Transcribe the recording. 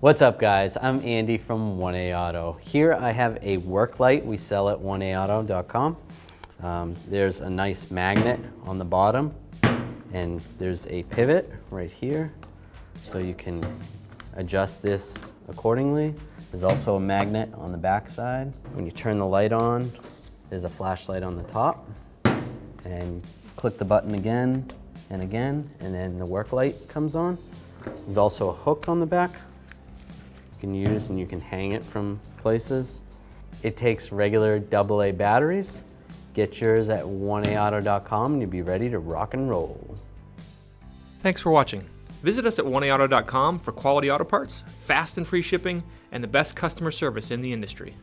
What's up guys, I'm Andy from 1A Auto. Here I have a work light we sell at 1AAuto.com. There's a nice magnet on the bottom and there's a pivot right here so you can adjust this accordingly. There's also a magnet on the back side. When you turn the light on, there's a flashlight on the top, and click the button again and again, and then the work light comes on. There's also a hook on the back you can use, and you can hang it from places. It takes regular AA batteries. Get yours at 1AAuto.com and you'll be ready to rock and roll. Thanks for watching. Visit us at 1AAuto.com for quality auto parts, fast and free shipping, and the best customer service in the industry.